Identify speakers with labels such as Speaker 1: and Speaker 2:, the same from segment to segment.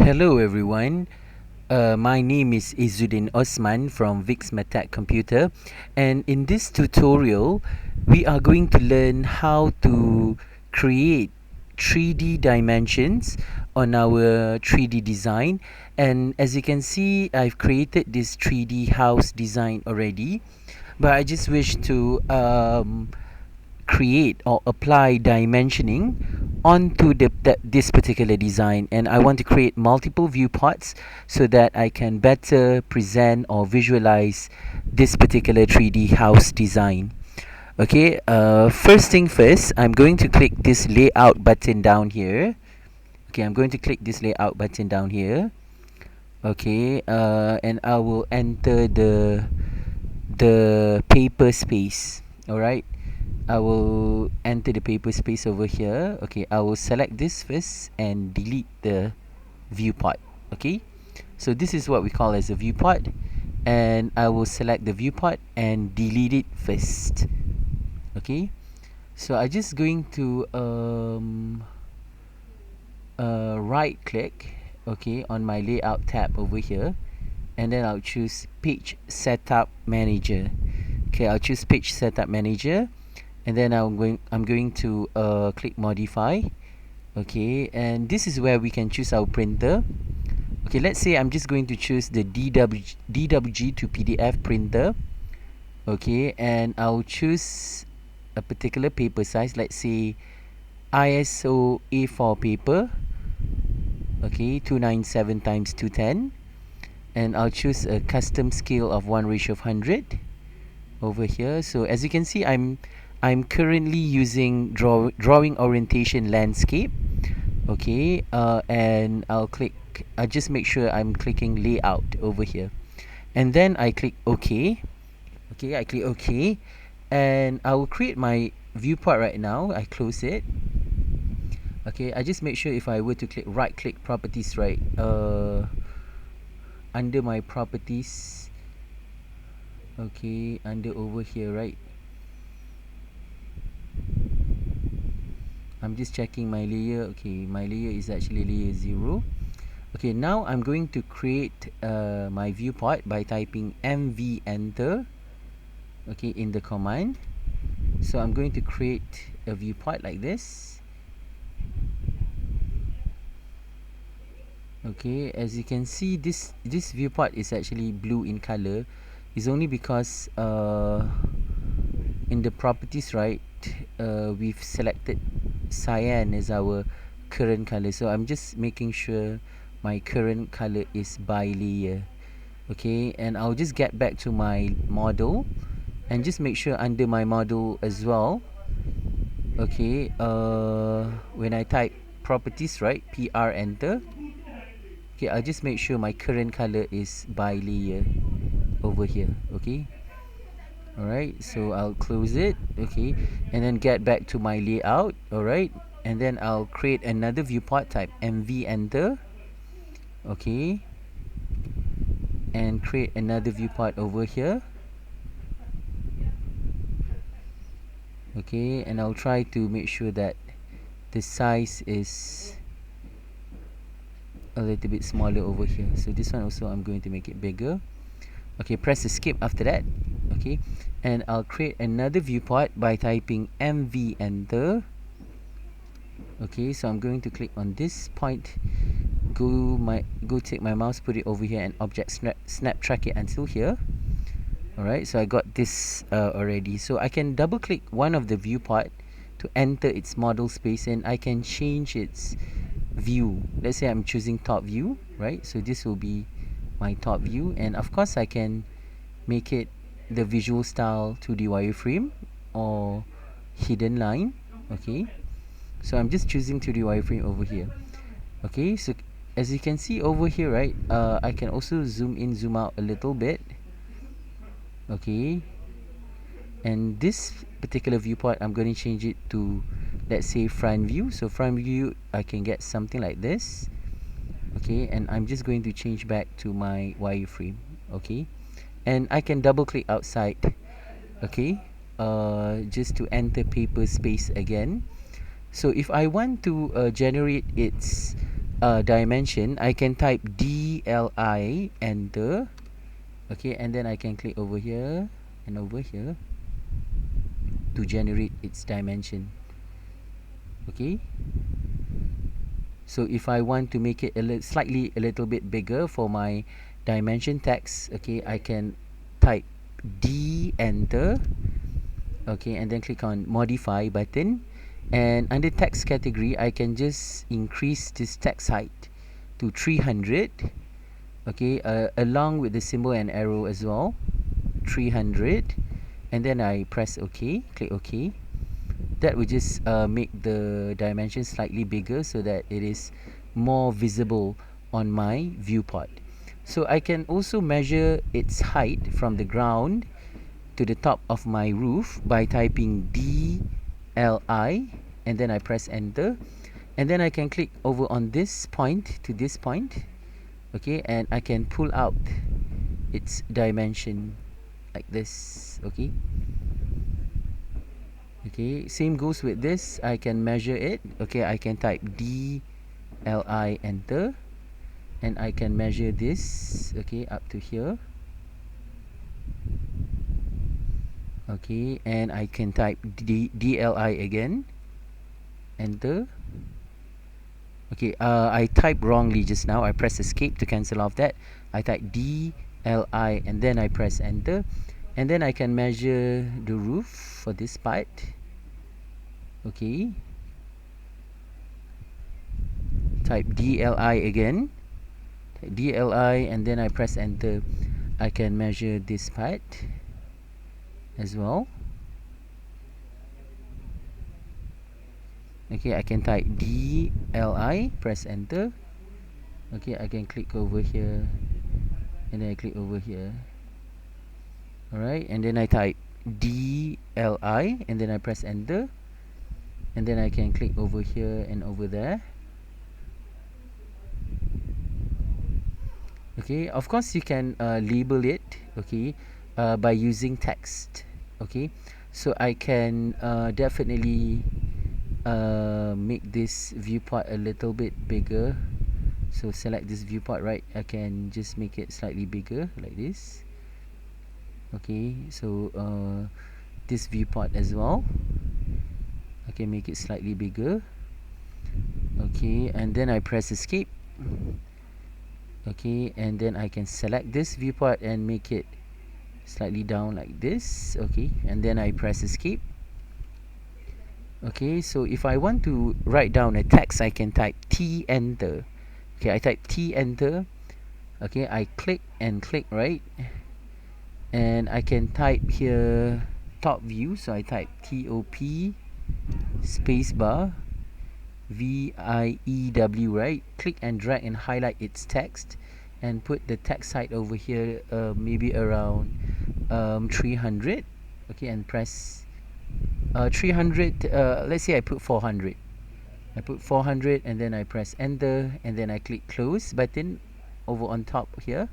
Speaker 1: Hello everyone. My name is Izzuddin Osman from Vixmatech Computer, and in this tutorial we are going to learn how to create 3D dimensions on our 3D design. And as you can see, I've created this 3D house design already, but I just wish to create or apply dimensioning onto this particular design, and I want to create multiple viewports so that I can better present or visualize this particular 3D house design. Okay, first thing first, I'm going to click this layout button down here. Okay, I'm going to click this layout button down here. Okay, and I will enter the paper space. All right, I will enter the paper space over here. Okay, I will select this first and delete the viewport. Okay, so this is what we call as a viewport, and I will select the viewport and delete it first. Okay, so I'm just going to right click, okay, on my layout tab over here, and then I'll choose page setup manager. Okay, I'll choose page setup manager, and then I'm going to click modify. Okay, and this is where we can choose our printer. Okay, let's say I'm just going to choose the DWG to PDF printer. Okay, and I'll choose a particular paper size, let's say ISO A4 paper. Okay, 297 times 210, and I'll choose a custom scale of 1:100 over here. So as you can see, I'm currently using drawing orientation landscape. Okay, and I'll just make sure I'm clicking layout over here, and then I click OK. Okay, I click OK, and I will create my viewport right now. I close it. Okay, I just make sure if I were to right click properties, right, under my properties, okay, under over here, right, I'm just checking my layer. Okay, my layer is actually layer 0. Okay, now I'm going to create my viewport by typing mv enter, okay, in the command. So I'm going to create a viewport like this. Okay, as you can see, this viewport is actually blue in color. It's only because in the properties, right, we've selected cyan as our current color, so I'm just making sure my current color is by layer. Okay, and I'll just get back to my model and just make sure under my model as well. Okay, when I type properties, right, PR enter. Okay, I'll just make sure my current color is by layer over here. Okay, alright, so I'll close it. Okay, and then get back to my layout. Alright, and then I'll create another viewport, type mv enter. Okay, and create another viewport over here. Okay, and I'll try to make sure that the size is a little bit smaller over here. So this one also I'm going to make it bigger. Okay, press escape after that. Okay, and I'll create another viewport by typing mv enter. Okay, so I'm going to click on this point, go take my mouse, put it over here, and object snap track it until here. Alright, so I got this already. So I can double click one of the viewport to enter its model space, and I can change its view. Let's say I'm choosing top view, right? So this will be my top view, and of course I can make it the visual style 2D wireframe or hidden line. Okay, so I'm just choosing 2D wireframe over here. Okay, so as you can see over here, right, I can also zoom in, zoom out a little bit. Okay, and this particular viewport, I'm going to change it to, let's say, front view. So front view, I can get something like this. Okay, and I'm just going to change back to my wireframe. Okay, and I can double click outside. Okay, just to enter paper space again. So if I want to generate its dimension, I can type DLI, enter. Okay, and then I can click over here and over here to generate its dimension. Okay, so if I want to make it a little bit bigger for my dimension text, okay, I can type D, enter. Okay, and then click on modify button, and under text category I can just increase this text height to 300. Okay, along with the symbol and arrow as well, 300, and then I press OK, click OK. That will just make the dimension slightly bigger so that it is more visible on my viewport. So I can also measure its height from the ground to the top of my roof by typing DLI, and then I press enter, and then I can click over on this point to this point. Okay, and I can pull out its dimension like this. Okay, okay, same goes with this. I can measure it. Okay, I can type DLI, enter, and I can measure this. Okay, up to here. Okay, and I can type DLI again, enter. Okay, I typed wrongly just now. I press escape to cancel off that. I type DLI and then I press enter, and then I can measure the roof for this part. Okay, type DLI again, type DLI, and then I press enter. I can measure this part as well. Okay, I can type DLI, press enter. Okay, I can click over here, and then I click over here. Alright, and then I type DLI, and then I press enter, and then I can click over here and over there. Okay, of course you can label it, okay, by using text. Okay, so I can definitely make this viewport a little bit bigger. So select this viewport, right? I can just make it slightly bigger like this. Okay, so this viewport as well, I can make it slightly bigger. Okay, and then I press escape. Okay, and then I can select this viewport and make it slightly down like this. Okay, and then I press escape. Okay, so if I want to write down a text, I can type T, enter. Okay, I type T, enter. Okay, I click and click, right? And I can type here top view, so I type TOP spacebar VIEW, right? Click and drag and highlight its text and put the text height over here, maybe around 300. Okay, and press 300. Let's say I put 400. I put 400, and then I press enter, and then I click close button over on top here.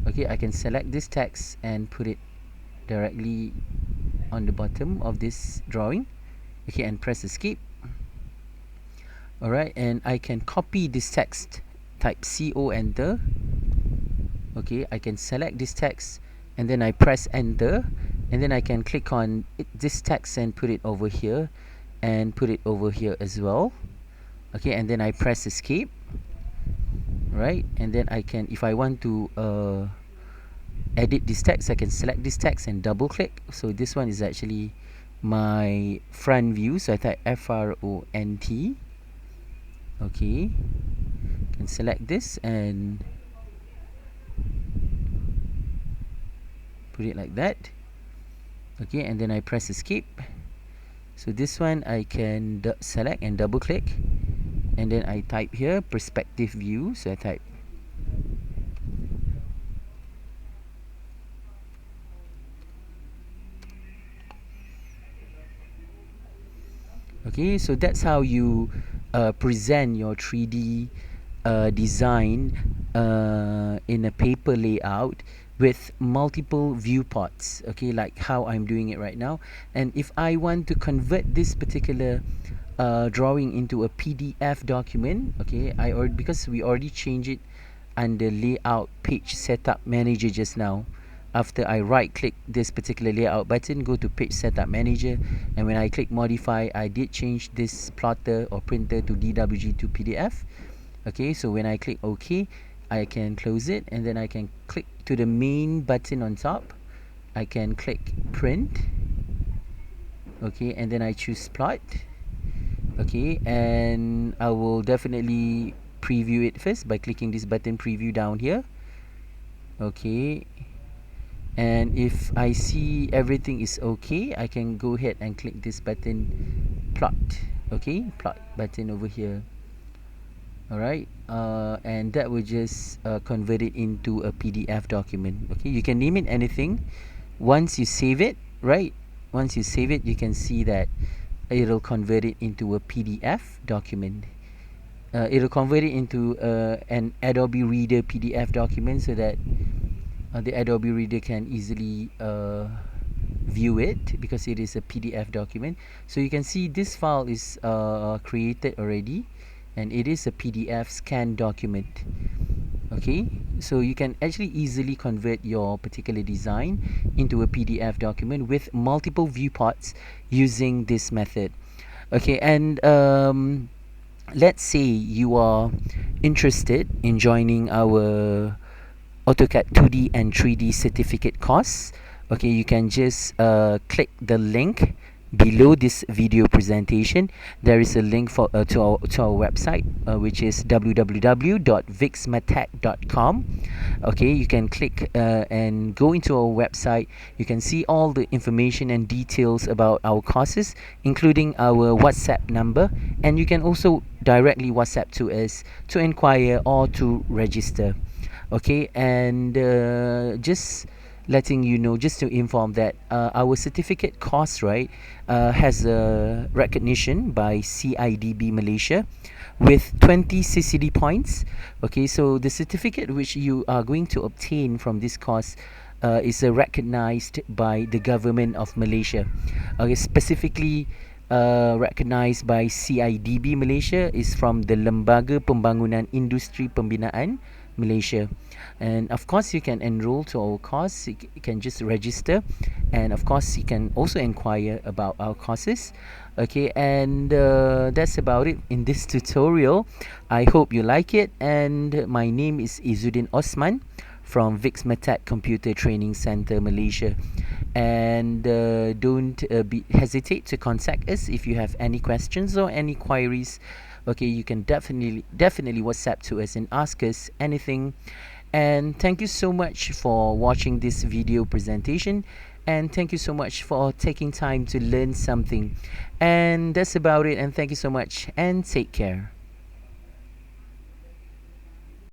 Speaker 1: Okay, I can select this text and put it directly on the bottom of this drawing. Okay, and press escape. Alright, and I can copy this text, type CO, enter. Okay, I can select this text, and then I press enter, and then I can click on this text and put it over here, and put it over here as well. Okay, and then I press escape. Right, and then I can, if I want to edit this text, I can select this text and double click. So this one is actually my front view, so I type FRONT. Okay, can select this and put it like that. Okay, and then I press escape. So this one I can select and double click, and then I type here perspective view. So I type okay, so that's how you present your 3D design in a paper layout with multiple viewports. Okay, like how I'm doing it right now. And if I want to convert this particular drawing into a PDF document. Okay, because we already changed it under layout page setup manager just now. After I right click this particular layout button, go to page setup manager, and when I click modify, I did change this plotter or printer to DWG to PDF. Okay, so when I click OK, I can close it, and then I can click to the main button on top. I can click print. Okay, and then I choose plot. Okay, and I will definitely preview it first by clicking this button preview down here. Okay, and if I see everything is okay, I can go ahead and click this button plot. Okay, plot button over here. Alright, and that will just convert it into a PDF document. Okay, you can name it anything. Once you save it, right, once you save it, you can see that it'll convert it into a PDF document. It'll convert it into an Adobe Reader PDF document, so that the Adobe Reader can easily view it, because it is a PDF document. So you can see this file is created already, and it is a PDF scan document. Okay, so you can actually easily convert your particular design into a PDF document with multiple viewports using this method. Okay, and let's say you are interested in joining our AutoCAD 2D and 3D certificate course. Okay, you can just click the link below this video presentation. There is a link for to our website, which is www.vixmatech.com. Okay, you can click and go into our website. You can see all the information and details about our courses, including our WhatsApp number, and you can also directly WhatsApp to us to inquire or to register. Okay, and just letting you know, just to inform that our certificate course, right, has a recognition by CIDB Malaysia with 20 CCD points. Okay, so the certificate which you are going to obtain from this course is recognized by the government of Malaysia. Okay, specifically recognized by CIDB Malaysia is from the Lembaga Pembangunan Industri Pembinaan Malaysia. And of course, you can enroll to our course. You can just register, and of course you can also inquire about our courses. Okay, and that's about it in this tutorial. I hope you like it, and my name is Izzuddin Osman from Vixmatech Computer Training Center Malaysia. And don't hesitate to contact us if you have any questions or any queries. Okay, you can definitely WhatsApp to us and ask us anything. And thank you so much for watching this video presentation, and thank you so much for taking time to learn something. And that's about it, and thank you so much, and take care.